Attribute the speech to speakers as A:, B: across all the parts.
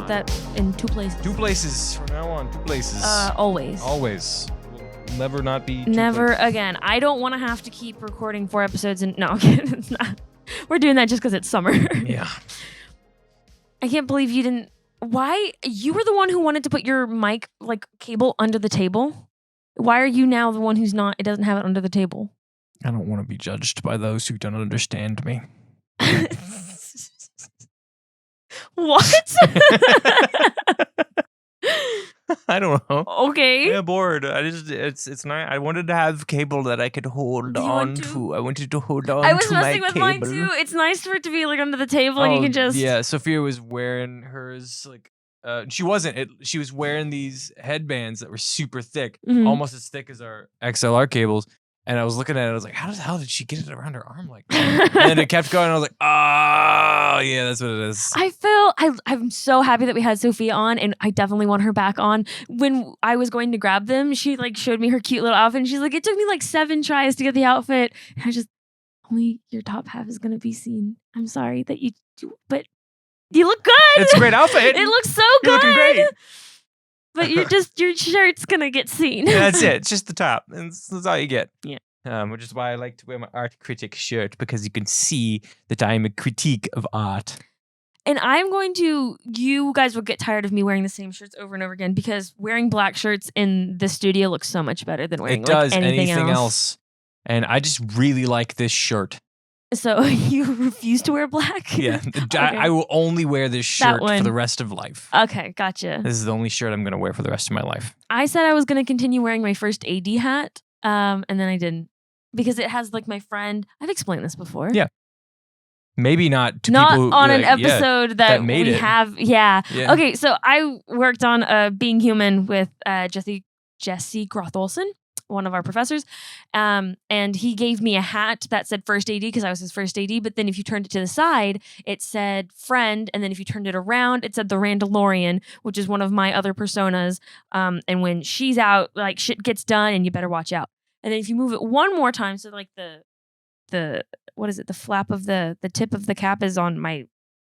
A: put that in 2 places.
B: 2 places from now on. 2 places.
A: Always.
B: Always. Will never not be 2
A: Never
B: places.
A: again. I don't want to have to keep recording 4 episodes and no, it's not. We're doing that just because it's summer.
B: Yeah.
A: I can't believe you didn't. Why? You were the one who wanted to put your mic cable under the table. Why are you now the one who's not? It doesn't have it under the table.
B: I don't want to be judged by those who don't understand me.
A: What?
B: I don't know.
A: Okay.
B: I'm bored. It's nice. I wanted to have cable that I could hold
A: Do you
B: on
A: want
B: to.
A: to?
B: I wanted to hold on
A: I was
B: to my
A: messing with
B: cable.
A: mine too. It's nice for it to be under the table and you can just.
B: Yeah, Sophia was wearing hers she wasn't. She was wearing these headbands that were super thick,
A: Mhm.
B: almost as thick as our XLR cables. And I was looking at it, I was like, how the hell did she get it around her arm like that? And then it kept going, and I was like, oh, yeah, that's what it is.
A: I'm so happy that we had Sophia on, and I definitely want her back on. When I was going to grab them, she showed me her cute little outfit, and she's like, it took me 7 tries to get the outfit. And I just, only your top half is going to be seen. I'm sorry that you do, but you look good.
B: It's a great outfit.
A: It looks so
B: You're
A: good.
B: looking great.
A: But your shirt's going to get seen.
B: Yeah, that's it. It's just the top. That's all you get.
A: Yeah.
B: Which is why I like to wear my art critic shirt, because you can see that I am a critique of art.
A: And you guys will get tired of me wearing the same shirts over and over again, because wearing black shirts in the studio looks so much better than wearing
B: It does
A: anything
B: else. And I just really like this shirt.
A: So you refuse to wear black?
B: Yeah.
A: Okay.
B: I will only wear this shirt for the rest of life.
A: Okay, gotcha.
B: This is the only shirt I'm going to wear for the rest of my life.
A: I said I was going to continue wearing my first AD hat, and then I didn't. Because it has my friend. I've explained this before.
B: Yeah. Maybe not to
A: not
B: people who
A: on an episode that
B: made
A: we
B: it.
A: have. Yeah.
B: Yeah.
A: Okay, so I worked on Being Human with Jesse Groth-Olson, one of our professors. And he gave me a hat that said first AD because I was his first AD. But then if you turned it to the side, it said friend. And then if you turned it around, it said the Randalorian, which is one of my other personas. And when she's out, shit gets done and you better watch out. And then if you move it one more time, so the what is it? The flap of the tip of the cap is on my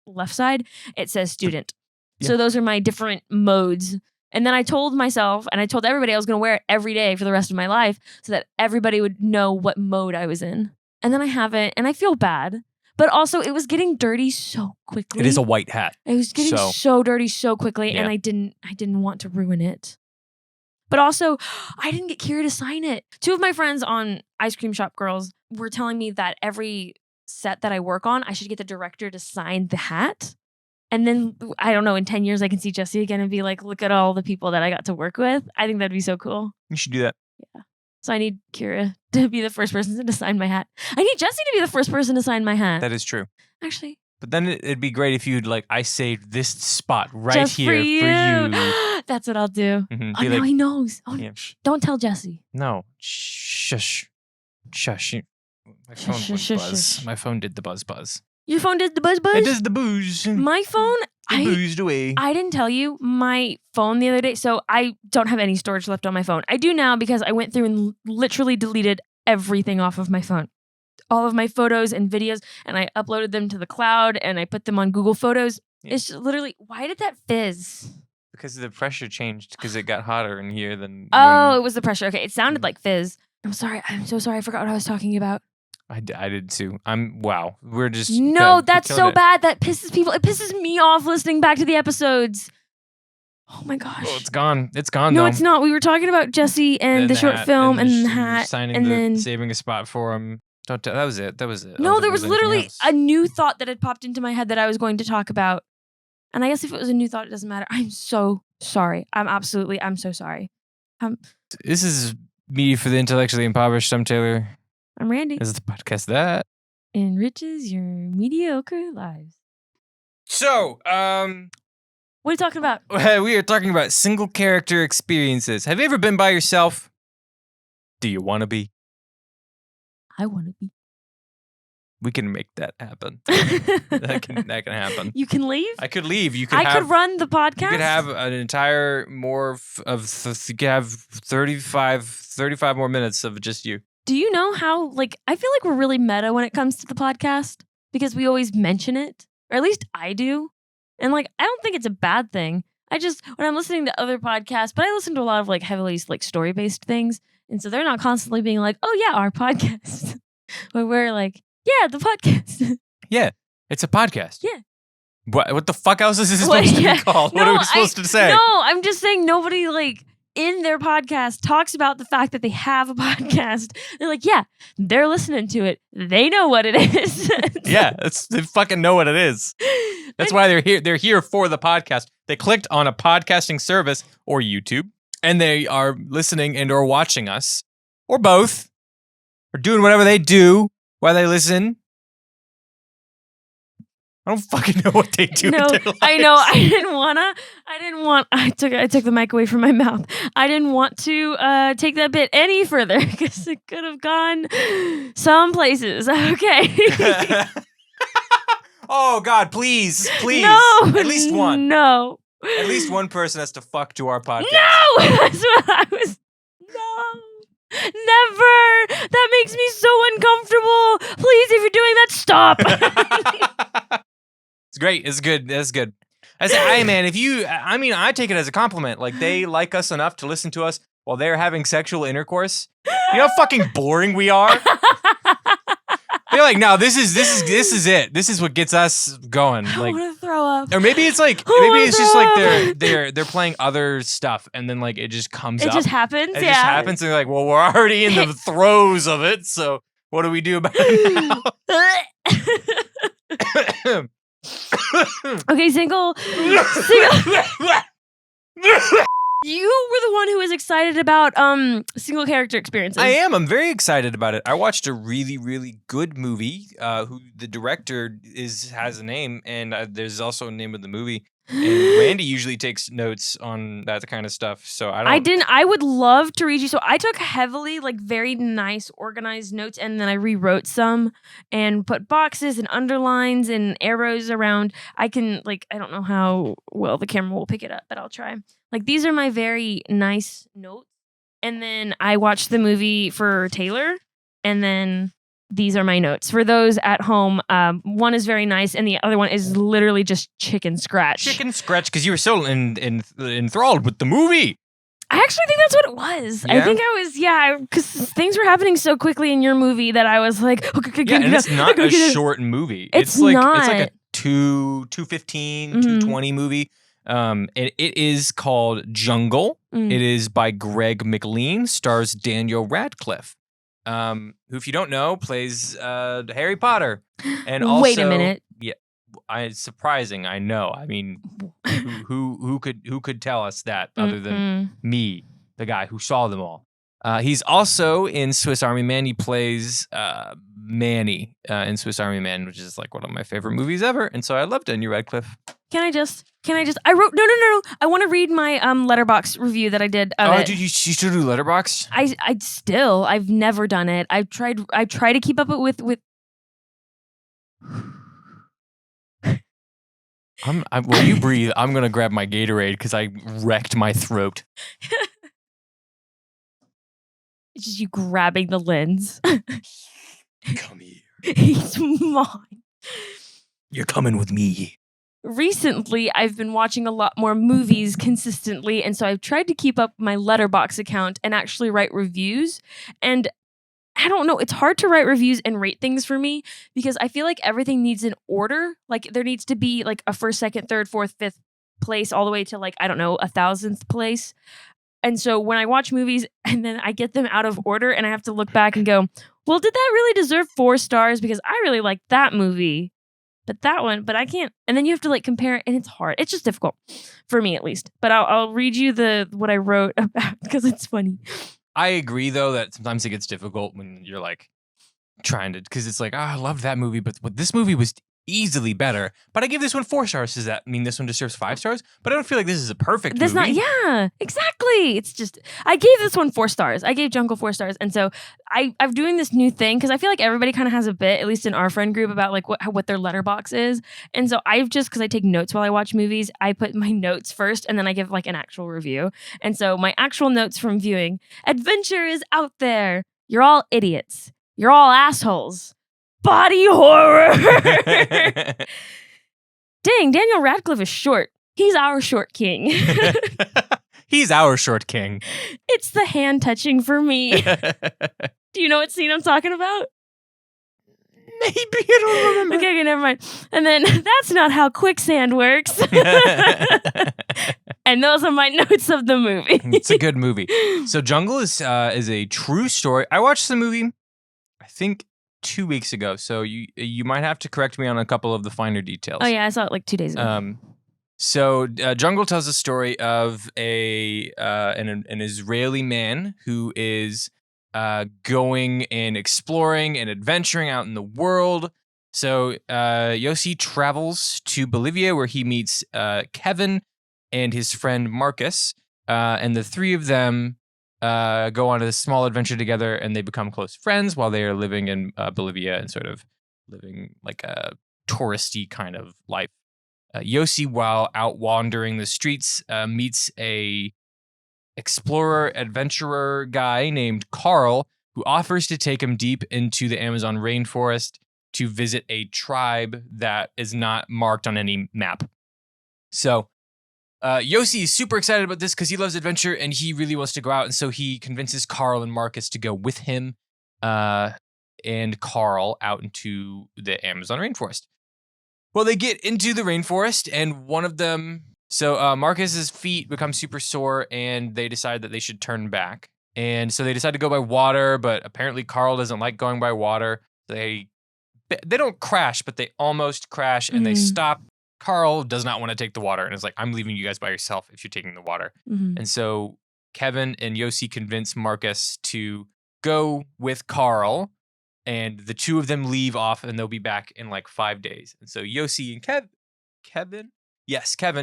A: left side. It says student.
B: Yeah.
A: So those are my different modes. And then I told myself and I told everybody I was going to wear it every day for the rest of my life so that everybody would know what mode I was in. And then I haven't, and I feel bad. But also, it was getting dirty so quickly.
B: It is a white hat.
A: It was getting so dirty so quickly,
B: Yeah.
A: and I didn't want to ruin it. But also, I didn't get Kira to sign it. 2 of my friends on Ice Cream Shop Girls were telling me that every set that I work on, I should get the director to sign the hat. And then, I don't know, in 10 years, I can see Jesse again and be like, look at all the people that I got to work with. I think that'd be so cool.
B: You should do that.
A: Yeah. So I need Kira to be the first person to sign my hat. I need Jesse to be the first person to sign my hat.
B: That is true.
A: Actually.
B: But then it'd be great if you'd I saved this spot right
A: just
B: here for you.
A: That's what I'll do.
B: Mhm.
A: Oh,
B: Be
A: now he knows. Oh,
B: yeah.
A: don't tell Jesse.
B: No. Shush. Shush. My phone
A: Shush,
B: went
A: shush,
B: buzz.
A: shush.
B: My phone did the buzz.
A: Your phone did the buzz buzz?
B: It does the booze.
A: My phone,
B: It boozed away.
A: I didn't tell you my phone the other day. So I don't have any storage left on my phone. I do now because I went through and literally deleted everything off of my phone. All of my photos and videos, and I uploaded them to the cloud and I put them on Google Photos.
B: Yeah.
A: It's just literally, why did that fizz?
B: Because the pressure changed because it got hotter in here than
A: Oh,
B: when
A: it was the pressure. Okay, it sounded like fizz. I'm sorry. I'm so sorry. I forgot what I was talking about.
B: I did too. Wow. We're just
A: No, that's
B: killing
A: so
B: it.
A: bad. That pisses people. It pisses me off listening back to the episodes. Oh my gosh.
B: Oh, it's gone. It's gone
A: No,
B: though.
A: it's not. We were talking about Jesse and the short
B: hat,
A: film and the
B: sh-
A: hat.
B: signing
A: and
B: the
A: then
B: saving a spot for him. That was it. I
A: no,
B: don't
A: there
B: think
A: was
B: there's anything
A: literally
B: else.
A: a new thought that had popped into my head that I was going to talk about. And I guess if it was a new thought, it doesn't matter. I'm so sorry. I'm so sorry.
B: This is me for the intellectually impoverished. I'm Taylor.
A: I'm Randy.
B: This is the podcast that
A: Enriches your mediocre lives.
B: So,
A: What are you talking about?
B: we are talking about single character experiences. Have you ever been by yourself? Do you want to be?
A: I want to be.
B: We can make that happen. that can happen.
A: You can leave?
B: I could leave. You could
A: I
B: have.
A: could run the podcast?
B: You could have an entire you could have 35 more minutes of just you.
A: Do you know how, I feel like we're really meta when it comes to the podcast because we always mention it, or at least I do. And like, I don't think it's a bad thing. I just, when I'm listening to other podcasts, but I listen to a lot of like heavily like story-based things. And so they're not constantly being like, oh yeah, our podcast. But we're like, yeah, the podcast.
B: Yeah, it's a podcast.
A: Yeah.
B: What the fuck else is this supposed to be called? What are we supposed to say?
A: No, I'm just saying nobody like in their podcast talks about the fact that they have a podcast. They're like, yeah, they're listening to it. They know what it is.
B: Yeah, they fucking know what it is. That's why they're here. They're here for the podcast. They clicked on a podcasting service or YouTube, and they are listening and or watching us, or both, or doing whatever they do while they listen. I don't fucking know what they do.
A: No, I know. I took the mic away from my mouth. I didn't want to take that bit any further because it could have gone some places. Okay.
B: Oh God, please.
A: No.
B: At least one.
A: No.
B: At least one person has to fuck to our podcast.
A: No! That's what I was. No. Never. That makes me so uncomfortable. Please, if you're doing that, stop.
B: It's great. It's good. That's good. I say, hey man, I take it as a compliment. Like they like us enough to listen to us while they're having sexual intercourse. You know how fucking boring we are? They're like, no, this is it. This is what gets us going.
A: I
B: Like,
A: want to throw up.
B: or maybe it's like just like they're playing other stuff and then like it just comes up.
A: It just happens.
B: It just happens and they're like, well, we're already in the throes of it, so what do we do about it now?
A: Okay, single. You were the one who was excited about single character experiences.
B: I am. I'm very excited about it. I watched a really, really good movie. Who the director has a name, and there's also a name of the movie. And Randy usually takes notes on that kind of stuff. So I didn't.
A: I would love to read you. So I took heavily, like, very nice, organized notes, and then I rewrote some and put boxes and underlines and arrows around. I don't know how well the camera will pick it up, but I'll try. Like, these are my very nice notes. And then I watched the movie for Taylor, and then these are my notes. For those at home, one is very nice, and the other one is literally just chicken scratch.
B: Chicken scratch, because you were so enthralled with the movie.
A: I actually think that's what it was.
B: Yeah?
A: I think I was, because things were happening so quickly in your movie that I was like, okay,
B: yeah, and it's not a short movie.
A: It's not.
B: It's like a 215, 220 movie. It is called Jungle. It is by Greg McLean, stars Daniel Radcliffe, who, if you don't know, plays Harry Potter. And also,
A: wait a minute.
B: Yeah, it's surprising. I know. I mean, who could tell us that other than me, the guy who saw them all? He's also in Swiss Army Man. He plays Manny in Swiss Army Man, which is like one of my favorite movies ever. And so I love Daniel Radcliffe.
A: Can I just? I wrote no. I want to read my Letterboxd review that I did of it.
B: Dude, you still do Letterboxd?
A: I've never done it. I try to keep up with.
B: While you breathe, I'm gonna grab my Gatorade because I wrecked my throat.
A: It's just you grabbing the lens.
B: Come here.
A: He's mine.
B: You're coming with me.
A: Recently, I've been watching a lot more movies consistently, and so I've tried to keep up my Letterboxd account and actually write reviews. And I don't know, it's hard to write reviews and rate things for me because I feel like everything needs an order. Like, there needs to be like a first, second, third, fourth, fifth place all the way to like, I don't know, 1,000th place. And so when I watch movies and then I get them out of order and I have to look back and go, well, did that really deserve 4 stars? Because I really like that movie. But that one, but I can't. And then you have to like compare it, and it's hard. It's just difficult for me, at least. But I'll read you what I wrote about because it's funny.
B: I agree, though, that sometimes it gets difficult when you're like trying to, because it's like, I love that movie, but this movie was easily better. But I give this one 4 stars. Does that mean this one deserves 5 stars? But I don't feel like this is a perfect movie.
A: Yeah, exactly. It's just, I gave this one 4 stars. I gave Jungle 4 stars. And so I'm doing this new thing because I feel like everybody kind of has a bit, at least in our friend group, about like what their letterbox is. And so because I take notes while I watch movies, I put my notes first and then I give like an actual review. And so my actual notes from viewing: adventure is out there. You're all idiots. You're all assholes. Body horror. dang, Daniel Radcliffe is short. He's our short king.
B: He's our short king.
A: It's the hand touching for me. Do you know what scene I'm talking about?
B: Maybe, I don't remember.
A: Okay, never mind. And then that's not how quicksand works. And those are my notes of the movie.
B: It's a good movie. So Jungle is a true story. I watched the movie, I think, 2 weeks ago. So you might have to correct me on a couple of the finer details.
A: Oh yeah, I saw it like 2 days ago.
B: So Jungle tells the story of an Israeli man who is going and exploring and adventuring out in the world. So Yossi travels to Bolivia where he meets Kevin and his friend Marcus, and the three of them go on a small adventure together, and they become close friends while they are living in Bolivia and sort of living like a touristy kind of life. Yossi, while out wandering the streets, meets a explorer, adventurer guy named Carl, who offers to take him deep into the Amazon rainforest to visit a tribe that is not marked on any map. So Yossi is super excited about this because he loves adventure and he really wants to go out. And so he convinces Carl and Marcus to go with him and Carl out into the Amazon rainforest. Well, they get into the rainforest and one of them... So Marcus's feet become super sore and they decide that they should turn back. And so they decide to go by water, but apparently Carl doesn't like going by water. They don't crash, but they almost crash and they stop. Carl does not want to take the water and is like, I'm leaving you guys by yourself if you're taking the water. And so Kevin and Yossi convince Marcus to go with Carl, and the two of them leave off and they'll be back in like 5 days. And so Yossi and Kevin. Yes, get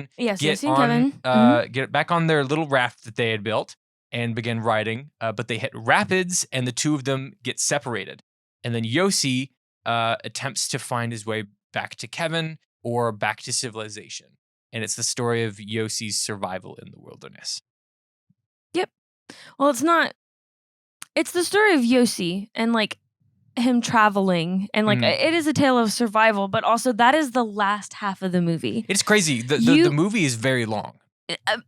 B: back on their little raft that they had built and begin riding. But they hit rapids and the two of them get separated. And then Yossi attempts to find his way back to Kevin or back to civilization. And it's the story of Yossi's survival in the wilderness.
A: Yep. Well, it's the story of Yossi and like him traveling and like it is a tale of survival, but also that is the last half of the movie.
B: It's crazy. The movie is very long.
A: And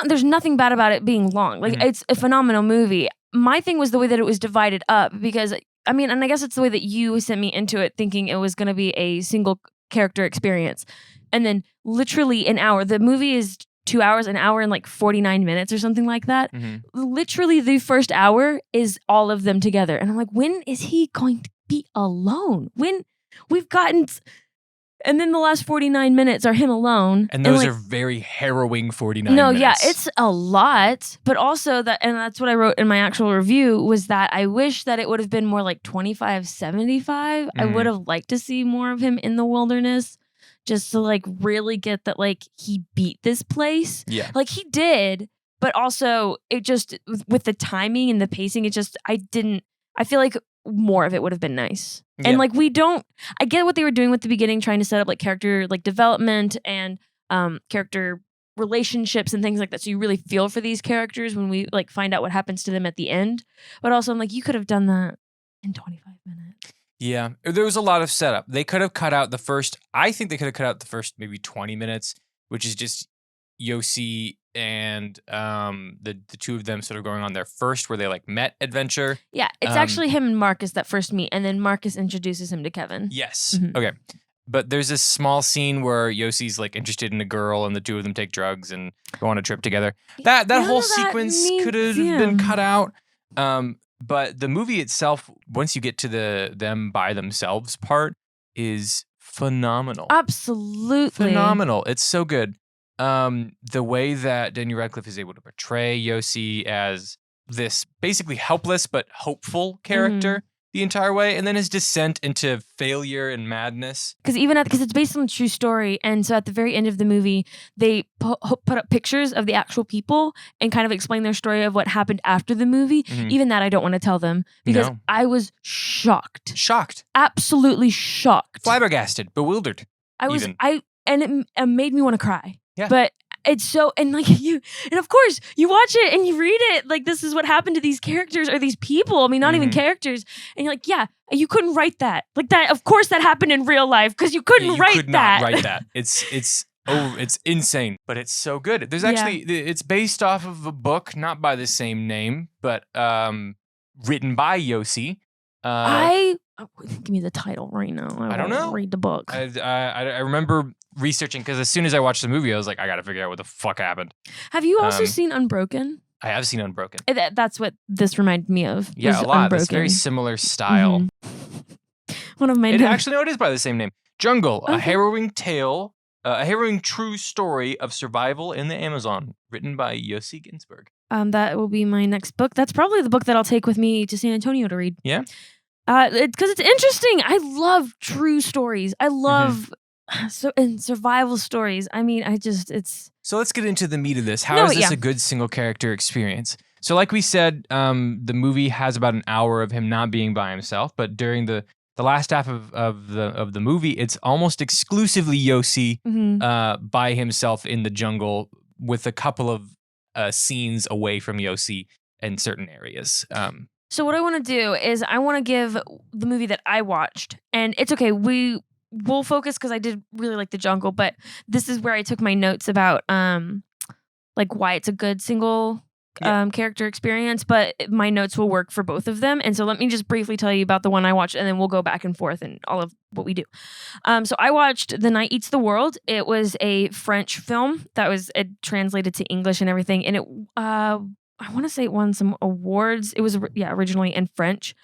A: there's nothing bad about it being long. Like it's a phenomenal movie. My thing was the way that it was divided up because I mean, and I guess it's the way that you sent me into it thinking it was going to be a single character experience. And then literally an hour, the movie is 2 hours, an hour and like 49 minutes or something like that. Literally the first hour is all of them together. And I'm like, when is he going to be alone? When we've gotten... And then the last 49 minutes are him alone.
B: And those are very harrowing 49 minutes.
A: No, yeah, it's a lot. But also, that's what I wrote in my actual review, was that I wish that it would have been more like 25-75. I would have liked to see more of him in the wilderness just to like really get that like he beat this place.
B: Yeah.
A: Like he did, but also it just, with the timing and the pacing, I feel like more of it would have been nice. Yeah. And like I get what they were doing with the beginning, trying to set up like character like development and character relationships and things like that. So you really feel for these characters when we like find out what happens to them at the end. But also I'm like, you could have done that in 25 minutes.
B: Yeah, there was a lot of setup. They could have cut out the first maybe 20 minutes, which is just Yossi and the two of them sort of going on their first where they like met adventure.
A: Yeah, it's actually him and Marcus that first meet, and then Marcus introduces him to Kevin.
B: Yes. Okay. But there's this small scene where Yossi's like interested in a girl and the two of them take drugs and go on a trip together. That whole sequence could have been cut out. But the movie itself, once you get to them by themselves part, is phenomenal.
A: Absolutely.
B: Phenomenal. It's so good. The way that Daniel Radcliffe is able to portray Yossi as this basically helpless but hopeful character the entire way, and then his descent into failure and madness.
A: Because it's based on a true story, and so at the very end of the movie, they put up pictures of the actual people and kind of explain their story of what happened after the movie. Even that I don't want to tell them because I was shocked. Absolutely shocked.
B: Flabbergasted, bewildered.
A: And it made me want to cry.
B: Yeah.
A: But it's so, and like and of course you watch it and you read it like this is what happened to these characters or these people. I mean, not even characters. And you're like, yeah, you couldn't write that. Like that, of course that happened in real life because you couldn't write
B: could
A: that.
B: not write that. It's insane, but it's so good. There's actually, it's based off of a book, not by the same name, but written by Yossi.
A: Give me the title right now.
B: I don't know.
A: Read the book.
B: I remember researching because as soon as I watched the movie, I was like, I got to figure out what the fuck happened.
A: Have you also seen Unbroken?
B: I have seen Unbroken.
A: That's what this reminded me of.
B: Yeah, a lot.
A: Unbroken.
B: It's very similar style.
A: One of my
B: it is by the same name. Jungle,
A: Okay.
B: a harrowing tale, a harrowing true story of survival in the Amazon, written by Yossi Ginsberg.
A: That will be my next book. That's probably the book that I'll take with me to San Antonio to read.
B: Yeah.
A: Because it's interesting. I love true stories. I love and survival stories. I mean,
B: So let's get into the meat of this. How is this a good single character experience? So like we said, the movie has about an hour of him not being by himself, but during the last half of the movie, it's almost exclusively Yossi by himself in the jungle with a couple of scenes away from Yossi in certain areas.
A: So what I want to do is I want to give the movie that I watched, and it's okay. We'll focus because I did really like the jungle, but this is where I took my notes about like why it's a good single character experience, but my notes will work for both of them. And so let me just briefly tell you about the one I watched, and then we'll go back and forth and all of what we do. So I watched The Night Eats the World. It was a French film that was translated to English and everything, and it I want to say it won some awards. It was originally in French,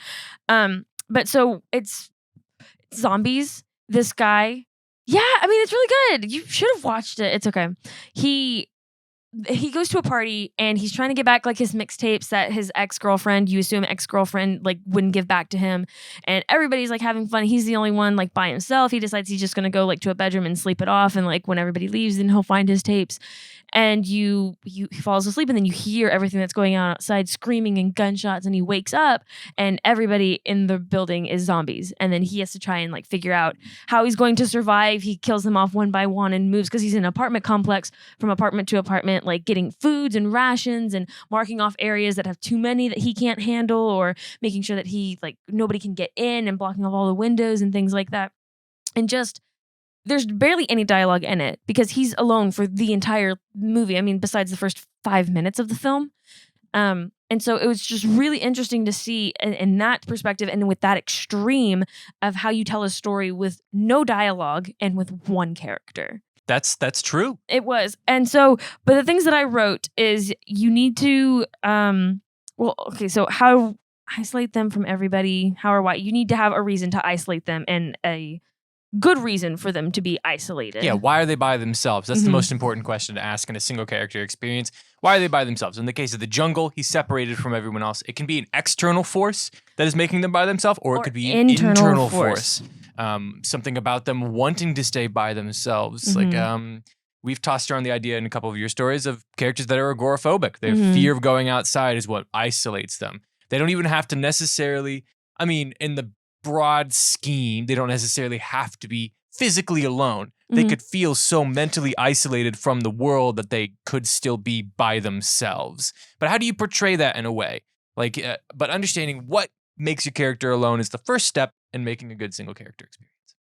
A: but so it's zombies. This guy, I mean it's really good. You should have watched it. It's okay. He goes to a party and he's trying to get back like his mixtapes that his ex-girlfriend, you assume ex-girlfriend, like wouldn't give back to him. And everybody's like having fun. He's the only one like by himself. He decides he's just going to go like to a bedroom and sleep it off. And like when everybody leaves, then he'll find his tapes. And he falls asleep and then you hear everything that's going on outside, screaming and gunshots. And he wakes up and everybody in the building is zombies. And then he has to try and like figure out how he's going to survive. He kills them off one by one and moves because he's in an apartment complex from apartment to apartment, like getting foods and rations and marking off areas that have too many that he can't handle, or making sure that he like nobody can get in and blocking off all the windows and things like that. And just there's barely any dialogue in it because he's alone for the entire movie. I mean, besides the first 5 minutes of the film. And so it was just really interesting to see in that perspective and with that extreme of how you tell a story with no dialogue and with one character.
B: That's true.
A: It was. And so, but the things that I wrote is you need to, so how isolate them from everybody, how or why. You need to have a reason to isolate them and a good reason for them to be isolated.
B: Yeah, why are they by themselves? That's the most important question to ask in a single character experience. Why are they by themselves? In the case of the jungle, he's separated from everyone else. It can be an external force that is making them by themselves, or it could be an internal force. Something about them wanting to stay by themselves. Like we've tossed around the idea in a couple of your stories of characters that are agoraphobic. Their fear of going outside is what isolates them. They don't even have to necessarily, I mean, in the broad scheme, they don't necessarily have to be physically alone. They could feel so mentally isolated from the world that they could still be by themselves. But how do you portray that in a way? Like, but understanding what makes your character alone is the first step in making a good single character experience.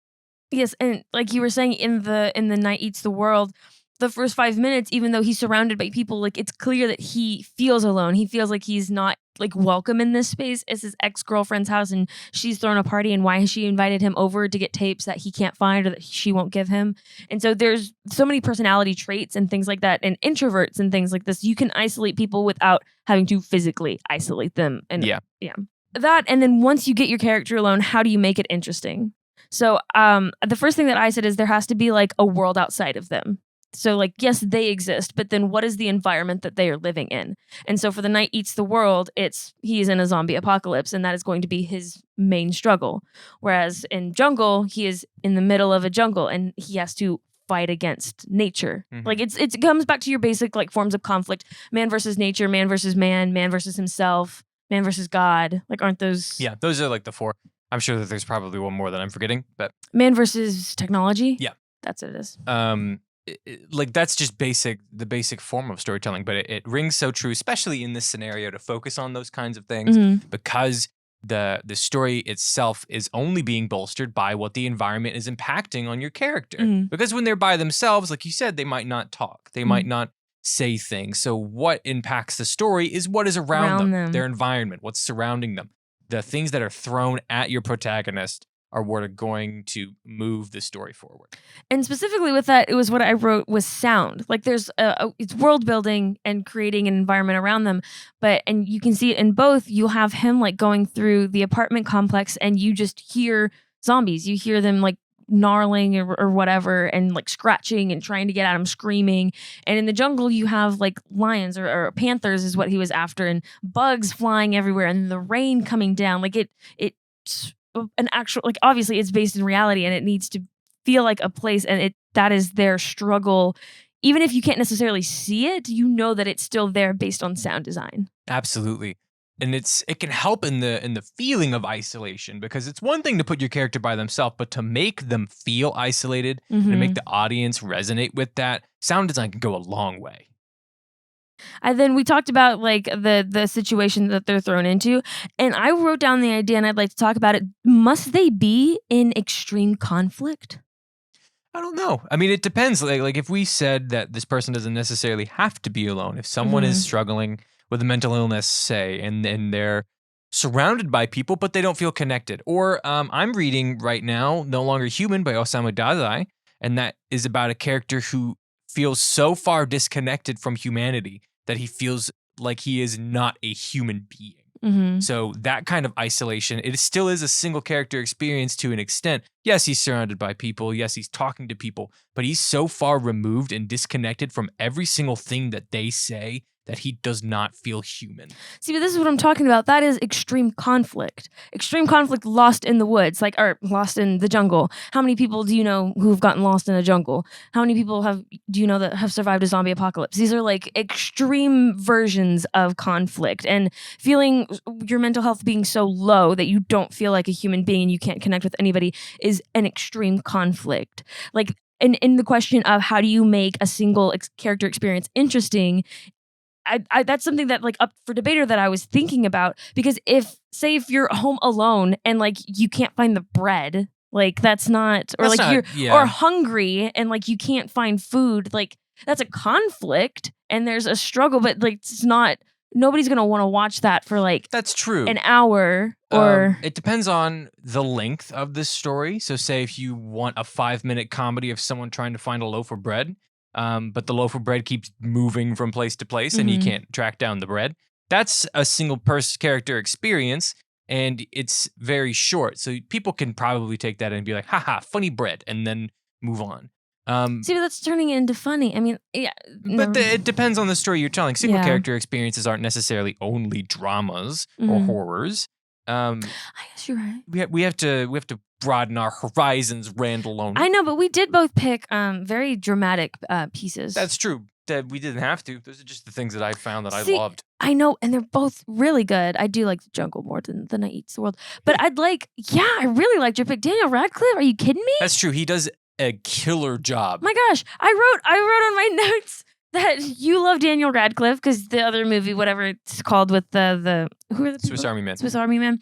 A: Yes, and like you were saying in the Night Eats the World, the first 5 minutes, even though he's surrounded by people, like it's clear that he feels alone. He feels like he's not like welcome in this space. It's his ex-girlfriend's house and she's thrown a party, and why has she invited him over to get tapes that he can't find or that she won't give him? And so there's so many personality traits and things like that, and introverts and things like this. You can isolate people without having to physically isolate them. And yeah. That, and then once you get your character alone, how do you make it interesting? So the first thing that I said is there has to be like a world outside of them. So like, yes, they exist, but then what is the environment that they are living in? And so for The Night Eats the World, he's in a zombie apocalypse, and that is going to be his main struggle. Whereas in Jungle, he is in the middle of a jungle and he has to fight against nature. Like it comes back to your basic like forms of conflict: man versus nature, man versus man versus himself, man versus God. Like, aren't those?
B: Yeah, those are like the four. I'm sure that there's probably one more that I'm forgetting, but
A: man versus technology.
B: Yeah,
A: that's what it is.
B: like that's just the basic form of storytelling, but it rings so true, especially in this scenario, to focus on those kinds of things because the story itself is only being bolstered by what the environment is impacting on your character. Because when they're by themselves, like you said, they might not talk, they might not say things. So what impacts the story is what is around them, their environment, what's surrounding them. The things that are thrown at your protagonist are what are going to move the story forward.
A: And specifically with that, it was what I wrote was sound. Like there's it's world building and creating an environment around them. And you can see it in both. You'll have him like going through the apartment complex and you just hear zombies. You hear them like gnarling or whatever and like scratching and trying to get at him, screaming. And in the jungle, you have like lions or panthers is what he was after, and bugs flying everywhere and the rain coming down. Like it's an actual, like obviously it's based in reality and it needs to feel like a place, and that is their struggle. Even if you can't necessarily see it, you know that it's still there based on sound design.
B: Absolutely. And it can help in the feeling of isolation, because it's one thing to put your character by themselves, but to make them feel isolated and to make the audience resonate with that, sound design can go a long way.
A: And then we talked about like the situation that they're thrown into, and I wrote down the idea and I'd like to talk about it. Must they be in extreme conflict?
B: I don't know. I mean, it depends. Like if we said that this person doesn't necessarily have to be alone. If someone is struggling with a mental illness, say, and they're surrounded by people, but they don't feel connected. Or I'm reading right now No Longer Human by Osamu Dazai, and that is about a character who feels so far disconnected from humanity that he feels like he is not a human being. So that kind of isolation, it still is a single character experience to an extent. Yes, he's surrounded by people. Yes, he's talking to people, but he's so far removed and disconnected from every single thing that they say that he does not feel human.
A: See, but this is what I'm talking about. That is extreme conflict. Extreme conflict lost in the woods, or lost in the jungle. How many people do you know who have gotten lost in a jungle? How many people do you know that have survived a zombie apocalypse? These are like extreme versions of conflict, and feeling your mental health being so low that you don't feel like a human being and you can't connect with anybody is an extreme conflict. Like in the question of how do you make a single character experience interesting, that's something that like up for debater that I was thinking about, because if you're home alone and like you can't find the bread, like that's not, or or hungry and like you can't find food, like that's a conflict and there's a struggle, but like it's not, nobody's gonna want to watch that for like
B: that's true
A: an hour. Or
B: it depends on the length of the story. So say if you want a 5-minute comedy of someone trying to find a loaf of bread, but the loaf of bread keeps moving from place to place and you can't track down the bread. That's a single person character experience, and it's very short. So people can probably take that and be like, haha, funny bread, and then move on.
A: See, but that's turning it into funny. I mean, yeah.
B: But it depends on the story you're telling. Single character experiences aren't necessarily only dramas or horrors.
A: I guess you're right.
B: We have to broaden our horizons, Randall.
A: I know, but we did both pick very dramatic pieces.
B: That's true. We didn't have to. Those are just the things that I found that I loved.
A: I know, and they're both really good. I do like the jungle more than The Night Eats the World. But I really liked your pick. Daniel Radcliffe, are you kidding me?
B: That's true. He does a killer job.
A: My gosh, I wrote on my notes that you love Daniel Radcliffe because the other movie, whatever it's called, with the who are the
B: Swiss Army Man.
A: Swiss Army Man.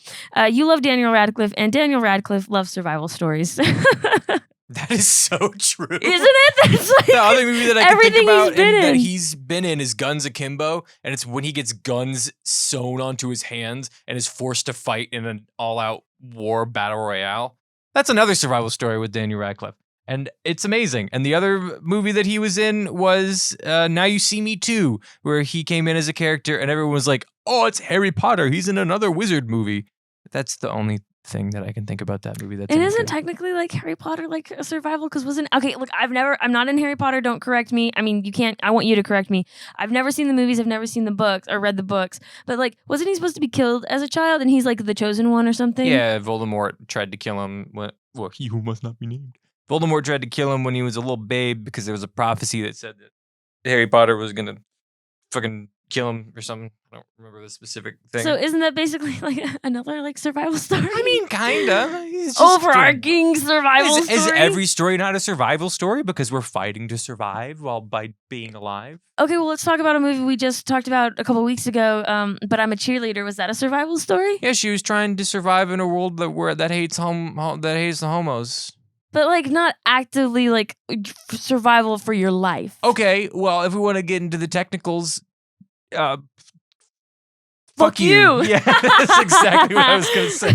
A: You love Daniel Radcliffe, and Daniel Radcliffe loves survival stories.
B: That is so true,
A: isn't it? That's like
B: the other movie that I can think about
A: that
B: he's been in is Guns Akimbo, and it's when he gets guns sewn onto his hands and is forced to fight in an all-out war battle royale. That's another survival story with Daniel Radcliffe. And it's amazing. And the other movie that he was in was Now You See Me Too, where he came in as a character and everyone was like, oh, it's Harry Potter. He's in another wizard movie. That's the only thing that I can think about that movie. That's
A: it isn't technically like Harry Potter, like a survival, because look, I'm not in Harry Potter. Don't correct me. I mean, you can't, I want you to correct me. I've never seen the movies. I've never seen the books or read the books, but like, wasn't he supposed to be killed as a child and he's like the chosen one or something?
B: Yeah. Voldemort tried to kill him. He who must not be named. Voldemort tried to kill him when he was a little babe because there was a prophecy that said that Harry Potter was going to fucking kill him or something. I don't remember the specific thing.
A: So isn't that basically like another like survival story?
B: I mean, kinda.
A: Overarching survival story.
B: Is every story not a survival story because we're fighting to survive by being alive?
A: Okay, well, let's talk about a movie we just talked about a couple weeks ago. But I'm a Cheerleader. Was that a survival story?
B: Yeah, she was trying to survive in a world that hates the homos.
A: But like not actively like survival for your life.
B: Okay, well, if we want to get into the technicals,
A: fuck you.
B: Yeah, that's exactly what I was gonna say.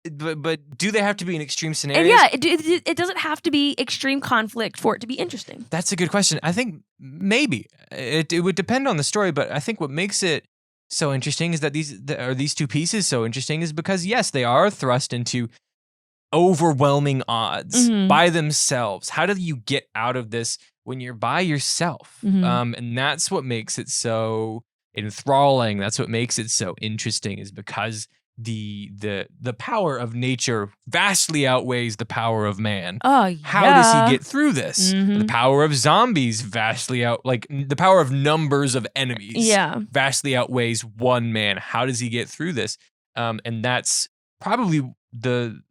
B: But do they have to be in extreme scenarios?
A: Yeah, it doesn't have to be extreme conflict for it to be interesting.
B: That's a good question. I think maybe it would depend on the story, but I think what makes it so interesting is that these two pieces so interesting is because yes, they are thrust into overwhelming odds by themselves. How do you get out of this when you're by yourself? And that's what makes it so enthralling. That's what makes it so interesting, is because the power of nature vastly outweighs the power of man.
A: Oh, yeah.
B: How does he get through this? The power of zombies the power of numbers of enemies vastly outweighs one man. How does he get through this? And that's probably the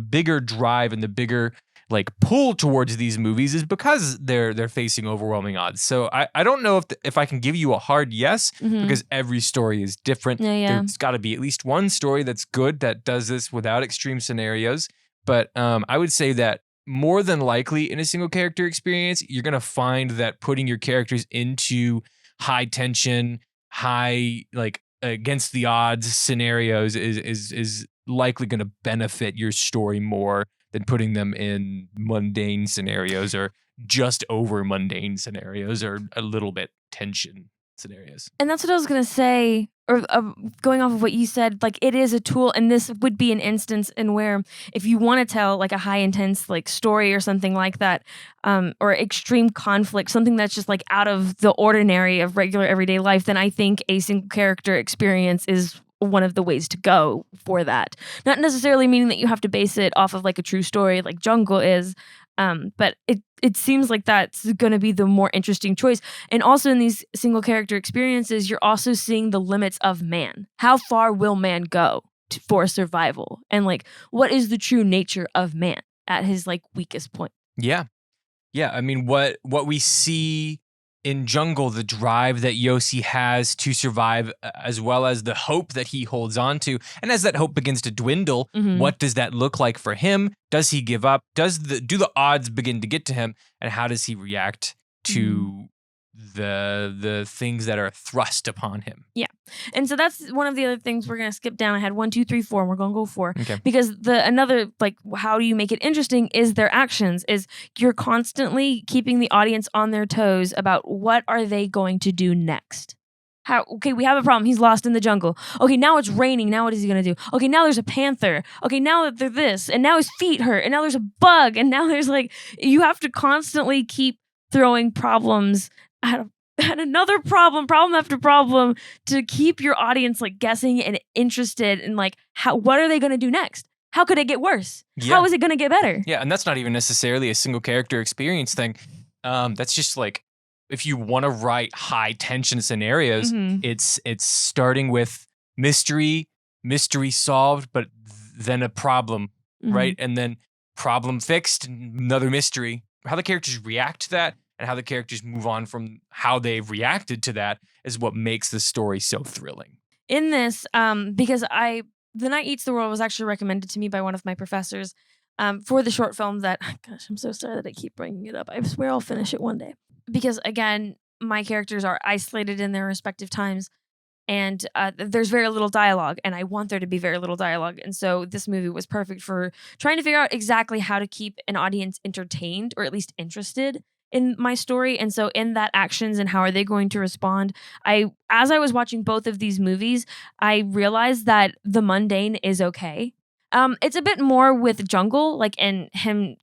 B: bigger drive and the bigger like pull towards these movies is because they're facing overwhelming odds. So I don't know if I can give you a hard yes, because every story is different. There's got to be at least one story that's good that does this without extreme scenarios. But I would say that more than likely in a single character experience, you're going to find that putting your characters into high tension, high like against the odds scenarios is likely going to benefit your story more than putting them in mundane scenarios or just over mundane scenarios or a little bit tension scenarios.
A: And that's what I was going to say, or going off of what you said, like it is a tool, and this would be an instance in where if you want to tell like a high intense like story or something like that, or extreme conflict, something that's just like out of the ordinary of regular everyday life, then I think a single character experience is one of the ways to go for that. Not necessarily meaning that you have to base it off of like a true story like Jungle is, but it seems like that's going to be the more interesting choice. And also in these single character experiences, you're also seeing the limits of man. How far will man go for survival? And like, what is the true nature of man at his like weakest point?
B: Yeah. I mean, what we see in Jungle, the drive that Yossi has to survive, as well as the hope that he holds on to. And as that hope begins to dwindle, what does that look like for him? Does he give up? Do the odds begin to get to him? And how does he react to the things that are thrust upon him? Yeah.
A: And so that's one of the other things we're going to skip down. I had 1, 2, 3, 4, and we're going to go 4.
B: Okay.
A: Because another, like, how do you make it interesting is their actions, is you're constantly keeping the audience on their toes about what are they going to do next. Okay, we have a problem. He's lost in the jungle. Okay, now it's raining. Now what is he going to do? Okay, now there's a panther. Okay, now that they're this. And now his feet hurt. And now there's a bug. And now there's like, you have to constantly keep throwing problems at another problem after problem to keep your audience like guessing and interested in like what are they going to do next? How could it get worse?
B: Yeah.
A: How is it going to get better?
B: Yeah, and that's not even necessarily a single character experience thing. That's just like if you want to write high tension scenarios, it's starting with mystery solved, but then a problem, right? And then problem fixed, another mystery. How the characters react to that and how the characters move on from how they've reacted to that is what makes the story so thrilling.
A: In this, because The Night Eats the World was actually recommended to me by one of my professors for the short film that, gosh, I'm so sorry that I keep bringing it up. I swear I'll finish it one day. Because again, my characters are isolated in their respective times, and there's very little dialogue, and I want there to be very little dialogue. And so this movie was perfect for trying to figure out exactly how to keep an audience entertained, or at least interested in my story. And so in that actions and how are they going to respond, as I was watching both of these movies, I realized that the mundane is okay. It's a bit more with Jungle, like, and him,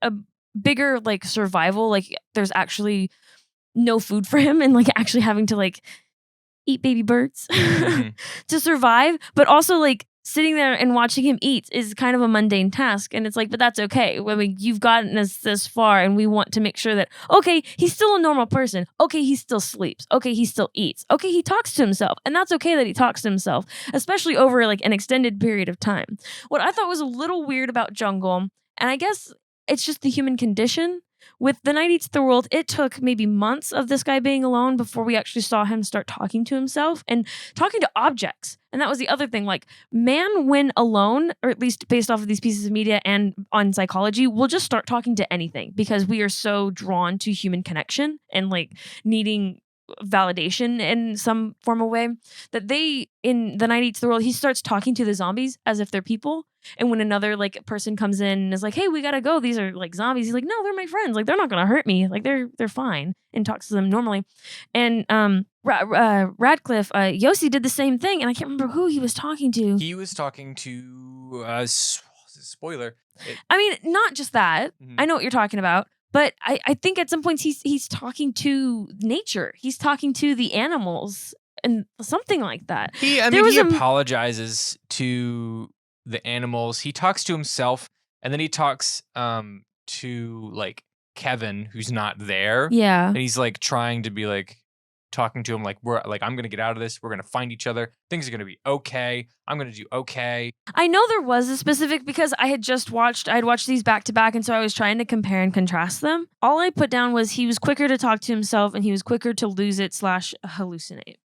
A: a bigger like survival, like there's actually no food for him and like actually having to like eat baby birds to survive, but also like sitting there and watching him eat is kind of a mundane task. And it's like, but that's okay. I mean, you've gotten us this far and we want to make sure that, okay, he's still a normal person. Okay, he still sleeps. Okay, he still eats. Okay, he talks to himself. And that's okay that he talks to himself, especially over like an extended period of time. What I thought was a little weird about Jungle, and I guess it's just the human condition. With The Night Eats the World, it took maybe months of this guy being alone before we actually saw him start talking to himself and talking to objects. And that was the other thing. Like, man, when alone, or at least based off of these pieces of media and on psychology, will just start talking to anything because we are so drawn to human connection and like needing validation in some formal way that they, in The Night Eats the World, he starts talking to the zombies as if they're people. And when another like person comes in and is like, hey, we gotta go, these are like zombies, he's like, no, they're my friends, like they're not gonna hurt me, like they're fine, and talks to them normally. And Radcliffe, Yossi did the same thing, and I can't remember who he was talking to.
B: He was talking to spoiler.
A: I mean, not just that. I know what you're talking about. But I think at some points he's talking to nature. He's talking to the animals and something like that.
B: He apologizes to the animals. He talks to himself, and then he talks to like Kevin, who's not there.
A: Yeah.
B: And he's like trying to be like talking to him like, I'm gonna get out of this. We're gonna find each other. Things are gonna be okay. I'm gonna do okay.
A: I know there was a specific, because I'd watched these back to back, and so I was trying to compare and contrast them. All I put down was he was quicker to talk to himself and he was quicker to lose it / hallucinate.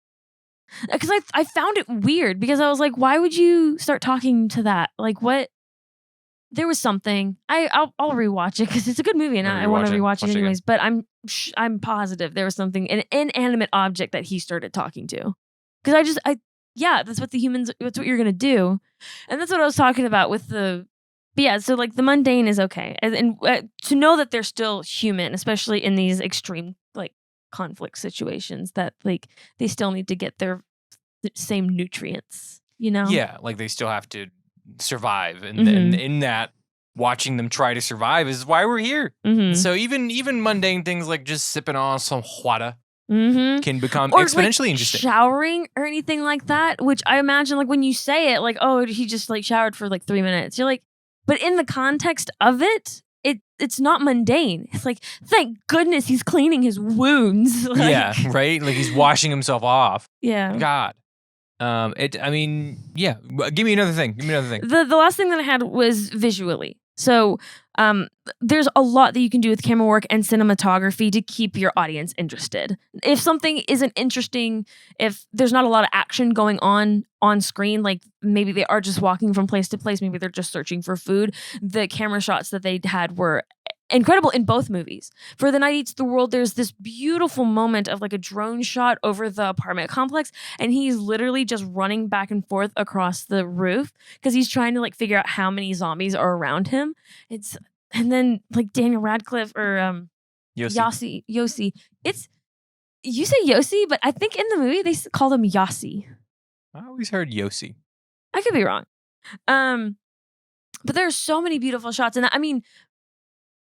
A: Because I found it weird, because I was like, why would you start talking to that? Like, what? There was something. I'll rewatch it because it's a good movie and I want to rewatch it anyways. But I'm positive there was something, an inanimate object that he started talking to. Because that's what that's what you're gonna do, and that's what I was talking about with the. But yeah, so like the mundane is okay, and to know that they're still human, especially in these extreme like conflict situations, that like they still need to get their same nutrients, you know?
B: Yeah, like they still have to survive, and in that, watching them try to survive is why we're here. So even mundane things like just sipping on some water can become exponentially interesting.
A: Showering or anything like that, which I imagine like when you say it, like, oh, he just like showered for like 3 minutes. You're like, but in the context of it's not mundane. It's like, thank goodness he's cleaning his wounds. Like,
B: yeah, right? Like he's washing himself off.
A: Yeah.
B: God. Give me another thing.
A: The last thing that I had was visually. So there's a lot that you can do with camera work and cinematography to keep your audience interested. If something isn't interesting, if there's not a lot of action going on screen, like maybe they are just walking from place to place, maybe they're just searching for food, the camera shots that they had were incredible in both movies. For The Night Eats the World, there's this beautiful moment of like a drone shot over the apartment complex, and he's literally just running back and forth across the roof because he's trying to like figure out how many zombies are around him. And then like Daniel Radcliffe or Yossi. It's, you say Yossi, but I think in the movie they call him Yossi.
B: I always heard Yossi.
A: I could be wrong. But there's so many beautiful shots, and I mean,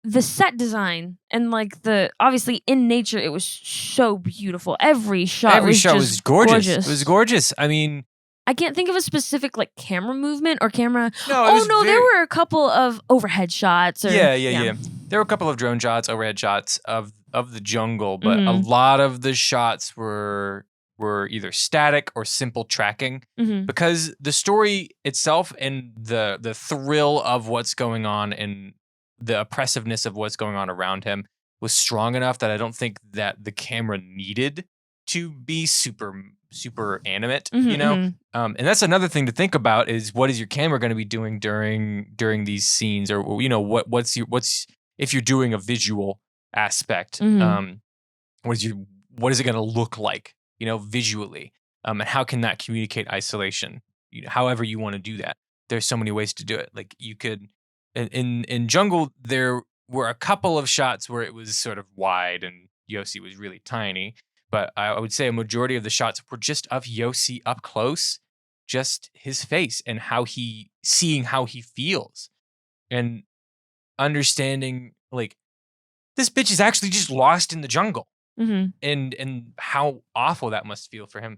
A: the set design and like obviously in nature, it was so beautiful. Every shot was gorgeous.
B: It was gorgeous. I mean,
A: I can't think of a specific like camera movement or camera.
B: No,
A: there were a couple of overhead shots.
B: Yeah. There were a couple of drone shots, overhead shots of the jungle, but a lot of the shots were either static or simple tracking because the story itself and the thrill of what's going on and the oppressiveness of what's going on around him was strong enough that I don't think that the camera needed to be super animate, you know? And that's another thing to think about is what is your camera going to be doing during these scenes, or, you know, what's if you're doing a visual aspect, what is it going to look like, you know, visually? And how can that communicate isolation? You know, however you want to do that. There's so many ways to do it. Like you could, in Jungle, there were a couple of shots where it was sort of wide and Yossi was really tiny. But I would say a majority of the shots were just of Yossi up close, just his face and seeing how he feels and understanding like this bitch is actually just lost in the jungle and how awful that must feel for him.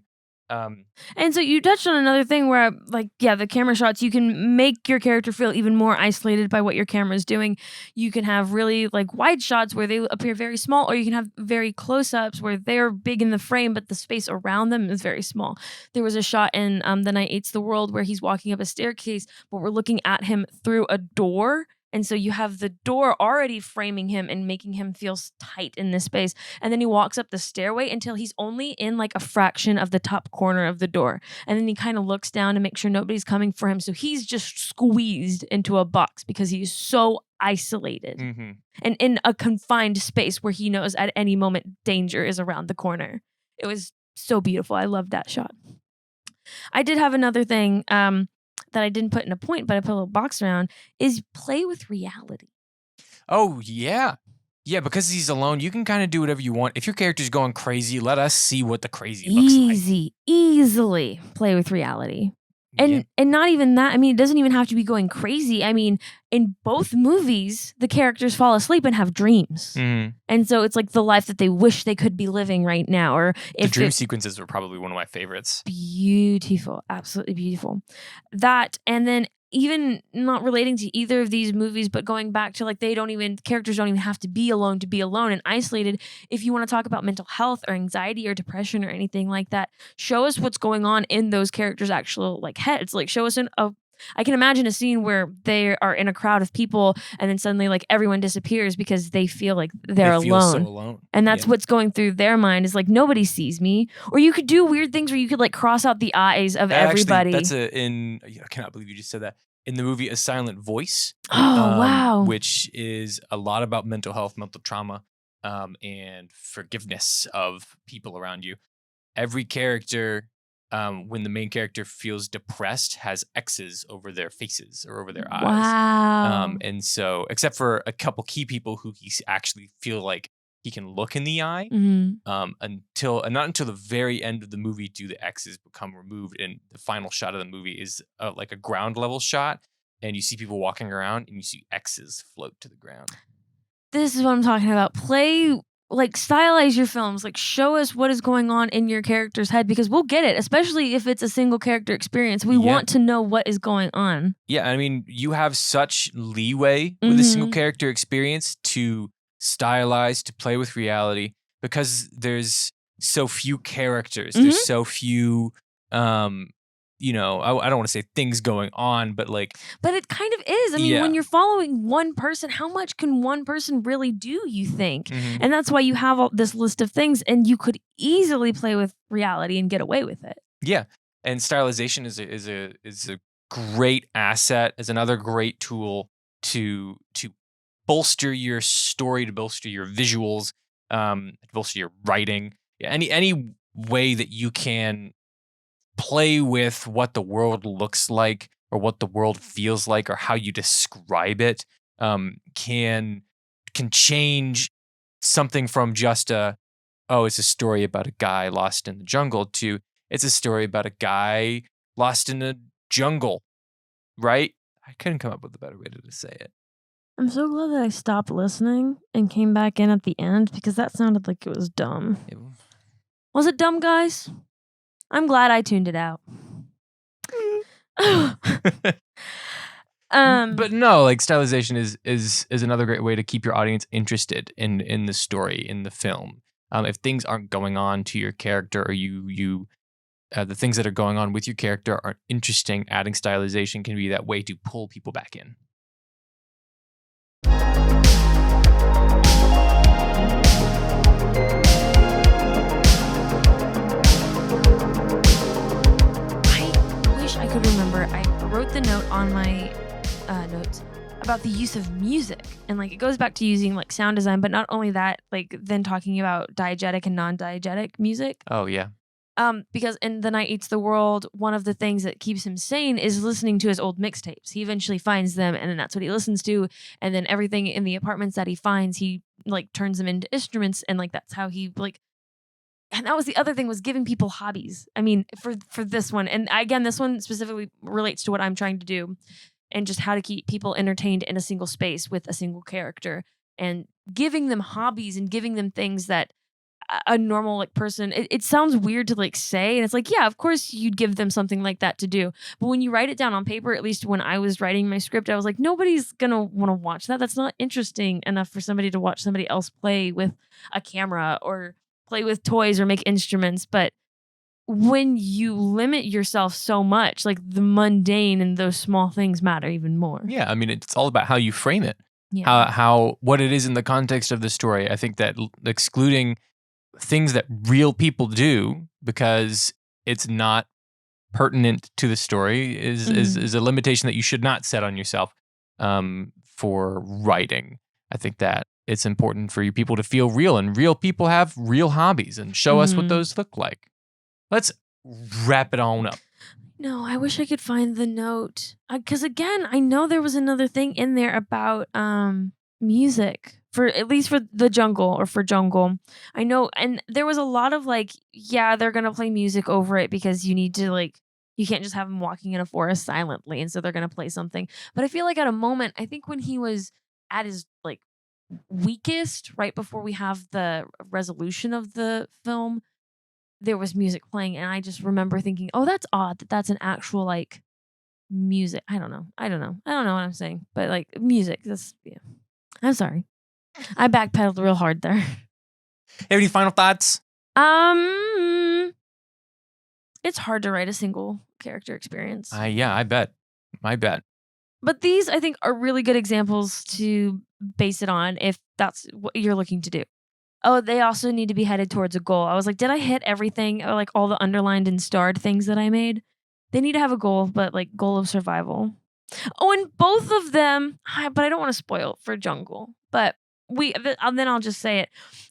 A: And so you touched on another thing where, like, yeah, the camera shots, you can make your character feel even more isolated by what your camera is doing. You can have really, like, wide shots where they appear very small, or you can have very close-ups where they're big in the frame, but the space around them is very small. There was a shot in The Night Eats the World where he's walking up a staircase, but we're looking at him through a door. And so you have the door already framing him and making him feel tight in this space. And then he walks up the stairway until he's only in like a fraction of the top corner of the door. And then he kind of looks down to make sure nobody's coming for him. So he's just squeezed into a box because he's so isolated and in a confined space where he knows at any moment danger is around the corner. It was so beautiful. I loved that shot. I did have another thing that I didn't put in a point, but I put a little box around, is play with reality.
B: Oh, yeah. Yeah, because he's alone, you can kind of do whatever you want. If your character's going crazy, let us see what the crazy looks like.
A: Easily play with reality. And not even that. I mean, it doesn't even have to be going crazy. I mean, in both movies, the characters fall asleep and have dreams. And so it's like the life that they wish they could be living right now. Or if
B: the dream sequences were probably one of my favorites.
A: Beautiful. Absolutely beautiful. That, and then even not relating to either of these movies, but going back to like characters don't even have to be alone and isolated. If you want to talk about mental health or anxiety or depression or anything like that, show us what's going on in those characters' actual like heads. Like show us I can imagine a scene where they are in a crowd of people and then suddenly like everyone disappears because they feel like they're alone.
B: Feel so alone.
A: And that's what's going through their mind is like, nobody sees me. Or you could do weird things where you could like cross out the eyes of everybody.
B: Actually, I cannot believe you just said that. In the movie A Silent Voice.
A: Wow.
B: Which is a lot about mental health, mental trauma, and forgiveness of people around you. Every character, when the main character feels depressed, has X's over their faces or over their eyes.
A: Wow.
B: And so, except for a couple key people who he actually feel like he can look in the eye, not until the very end of the movie do the X's become removed, and the final shot of the movie is like a ground level shot, and you see people walking around, and you see X's float to the ground.
A: This is what I'm talking about. Stylize your films. Like, show us what is going on in your character's head, because we'll get it, especially if it's a single character experience. We want to know what is going on.
B: Yeah, I mean, you have such leeway with a single character experience to stylize, to play with reality, because there's so few characters. There's so few, I don't want to say things going on, but
A: it kind of is. I mean, when you're following one person, how much can one person really do, you think? And that's why you have all this list of things, and you could easily play with reality and get away with it.
B: Yeah. And stylization is a great asset, is another great tool to bolster your story, to bolster your visuals, to bolster your writing. Yeah, any way that you can play with what the world looks like or what the world feels like or how you describe it can change something from just it's a story about a guy lost in the jungle to it's a story about a guy lost in a jungle, right? I couldn't come up with a better way to say it.
A: I'm so glad that I stopped listening and came back in at the end, because that sounded like it was dumb. Was it dumb, guys? I'm glad I tuned it out.
B: But no, like stylization is another great way to keep your audience interested in the story, in the film. If things aren't going on to your character, or the things that are going on with your character aren't interesting, adding stylization can be that way to pull people back in.
A: I could remember. I wrote the note on my notes about the use of music, and like it goes back to using like sound design, but not only that, like then talking about diegetic and non-diegetic music.
B: Oh yeah.
A: Because in The Night Eats the World, one of the things that keeps him sane is listening to his old mixtapes. He eventually finds them, and then that's what he listens to, and then everything in the apartments that he finds, he like turns them into instruments, and like that's how he like. And that was the other thing, was giving people hobbies. I mean, for this one. And again, this one specifically relates to what I'm trying to do, and just how to keep people entertained in a single space with a single character, and giving them hobbies and giving them things that a normal like person, it sounds weird to like say, and it's like, yeah, of course you'd give them something like that to do, but when you write it down on paper, at least when I was writing my script, I was like, nobody's gonna want to watch that. That's not interesting enough for somebody to watch somebody else play with a camera or play with toys or make instruments. But when you limit yourself so much, like the mundane and those small things matter even more.
B: Yeah, I mean, it's all about how you frame it.
A: Yeah.
B: How what it is in the context of the story. I think that excluding things that real people do because it's not pertinent to the story is a limitation that you should not set on yourself for writing. I think that it's important for you people to feel real, and real people have real hobbies, and show us what those look like. Let's wrap it on up.
A: No, I wish I could find the note. Because again, I know there was another thing in there about music, for at least for the jungle or for jungle. I know, and there was a lot of like, yeah, they're gonna play music over it because you need to like, you can't just have him walking in a forest silently, and so they're gonna play something. But I feel like at a moment, I think when he was at his like weakest, right before we have the resolution of the film, there was music playing, and I just remember thinking, "Oh, that's odd that that's an actual like music." I don't know what I'm saying, but like music. That's yeah. I'm sorry, I backpedaled real hard there.
B: Have any final thoughts?
A: It's hard to write a single character experience.
B: Yeah, I bet.
A: But these, I think, are really good examples to base it on if that's what you're looking to do. Oh, they also need to be headed towards a goal. I was like, did I hit everything, or like all the underlined and starred things that I made? They need to have a goal, but like goal of survival. Oh, and both of them, but I don't want to spoil for Jungle. But then I'll just say it.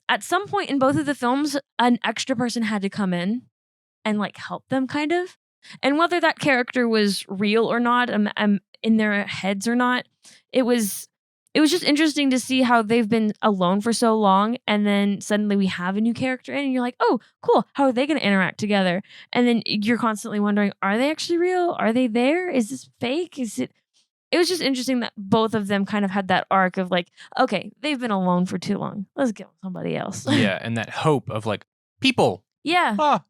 A: At some point in both of the films, an extra person had to come in and like help them, kind of. And whether that character was real or not, in their heads or not, it was just interesting to see how they've been alone for so long, and then suddenly we have a new character in, and you're like, oh, cool. How are they going to interact together? And then you're constantly wondering, are they actually real? Are they there? Is this fake? Is it? It was just interesting that both of them kind of had that arc of like, okay, they've been alone for too long. Let's get somebody else.
B: Yeah, and that hope of like people.
A: Yeah.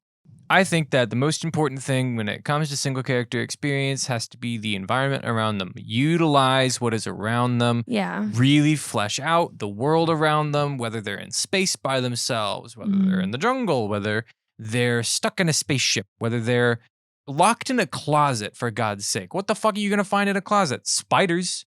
B: I think that the most important thing when it comes to single character experience has to be the environment around them. Utilize what is around them.
A: Yeah.
B: Really flesh out the world around them, whether they're in space by themselves, whether they're in the jungle, whether they're stuck in a spaceship, whether they're locked in a closet, for God's sake. What the fuck are you going to find in a closet? Spiders,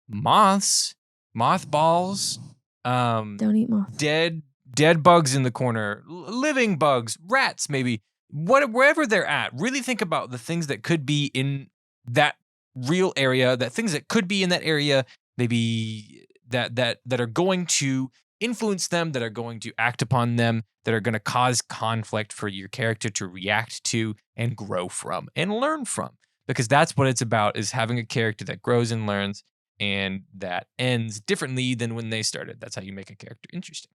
B: moths, mothballs,
A: Don't eat moths.
B: dead bugs in the corner, living bugs, rats maybe. Wherever they're at, really think about the things that could be in that real area, that things that could be in that area, maybe that are going to influence them, that are going to act upon them, that are going to cause conflict for your character to react to and grow from and learn from. Because that's what it's about, is having a character that grows and learns and that ends differently than when they started. That's how you make a character interesting.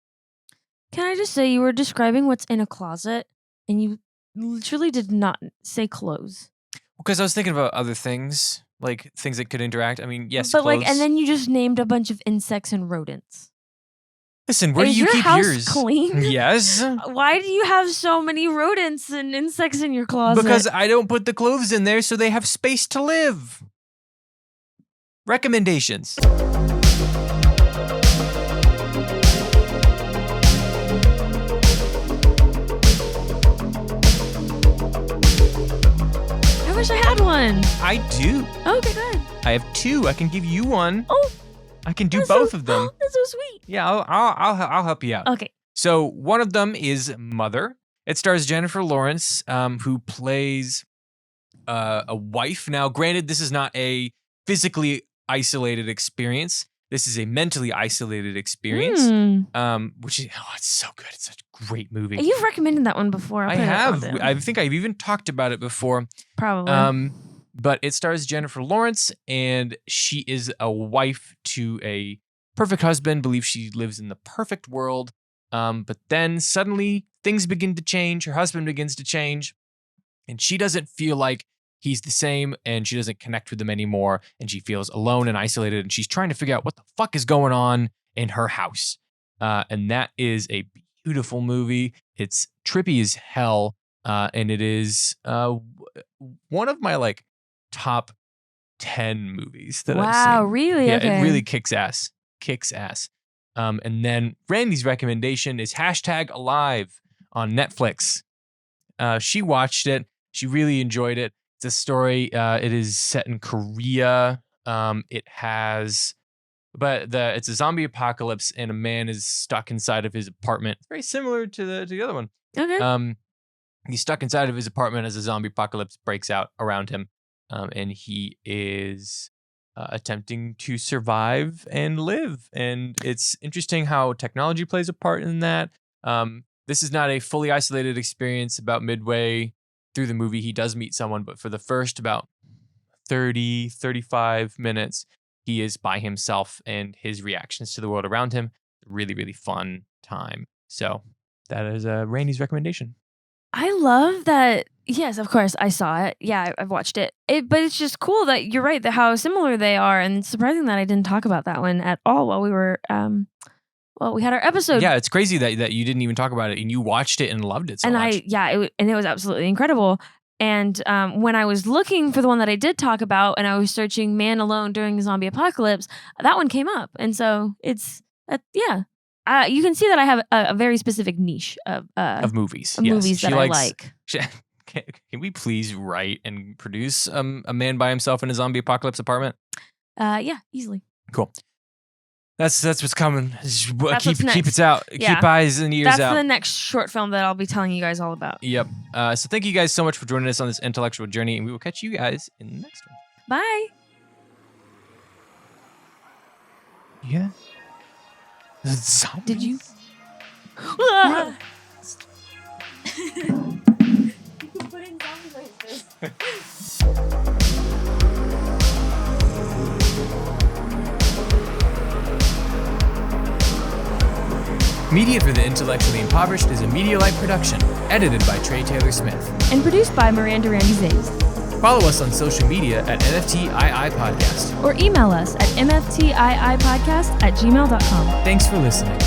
A: Can I just say, you were describing what's in a closet, and you literally did not say clothes.
B: Because I was thinking about other things, like things that could interact. I mean, yes,
A: but
B: clothes.
A: like, and then you just named a bunch of insects and rodents.
B: Listen, where do you
A: your
B: keep
A: house
B: yours?
A: Clean?
B: Yes.
A: Why do you have so many rodents and insects in your closet?
B: Because I don't put the clothes in there so they have space to live. Recommendations.
A: I wish I had one.
B: I do.
A: Okay, good.
B: I have two. I can give you one.
A: Oh,
B: I can do both of them.
A: That's so sweet.
B: Yeah, I'll help you out.
A: Okay.
B: So one of them is Mother. It stars Jennifer Lawrence, who plays a wife. Now, granted, this is not a physically isolated experience. This is a mentally isolated experience. Which is it's so good. It's such a great movie.
A: You've recommended that one before.
B: I have. I think I've even talked about it before.
A: Probably.
B: But it stars Jennifer Lawrence, and she is a wife to a perfect husband. Believes she lives in the perfect world. But then suddenly things begin to change. Her husband begins to change, and she doesn't feel like he's the same, and she doesn't connect with him anymore, and she feels alone and isolated, and she's trying to figure out what the fuck is going on in her house. And that is a beautiful movie. It's trippy as hell, and it is one of my like top 10 movies that I've seen.
A: Wow, really?
B: Yeah,
A: Okay.
B: it really kicks ass. And then Randy's recommendation is #Alive on Netflix. She watched it. She really enjoyed it. It's a story. It is set in Korea. It's a zombie apocalypse, and a man is stuck inside of his apartment. Very similar to the other one.
A: Okay.
B: He's stuck inside of his apartment as a zombie apocalypse breaks out around him, and he is attempting to survive and live. And it's interesting how technology plays a part in that. This is not a fully isolated experience. About midway through the movie, he does meet someone, but for the first about 35 minutes, he is by himself, and his reactions to the world around him, really, really fun time. So that is Randy's recommendation.
A: I love that. Yes, of course, I saw it. Yeah, I've watched it. But it's just cool that you're right, that how similar they are, and it's surprising that I didn't talk about that one at all while we were, we had our episode.
B: Yeah, it's crazy that you didn't even talk about it, and you watched it and loved it so much.
A: It was absolutely incredible. And when I was looking for the one that I did talk about, and I was searching "Man Alone During a Zombie Apocalypse," that one came up, and so it's you can see that I have a very specific niche of
B: movies.
A: Movies that I like.
B: Can we please write and produce a man by himself in a zombie apocalypse apartment?
A: Yeah, easily.
B: Cool. That's what's coming.
A: That's
B: Keep
A: what's next.
B: it out.
A: Yeah.
B: Keep eyes and ears out.
A: That's the next short film that I'll be telling you guys all about.
B: Yep. So thank you guys so much for joining us on this intellectual journey, and we will catch you guys in the next one.
A: Bye.
B: Yeah. Zombies?
A: Did you?
B: Media for the Intellectually Impoverished is a Medialite production, edited by Trey Taylor Smith.
A: And produced by Miranda Randy Zays.
B: Follow us on social media at NFTII Podcast.
A: Or email us at mftiipodcast@gmail.com.
B: Thanks for listening.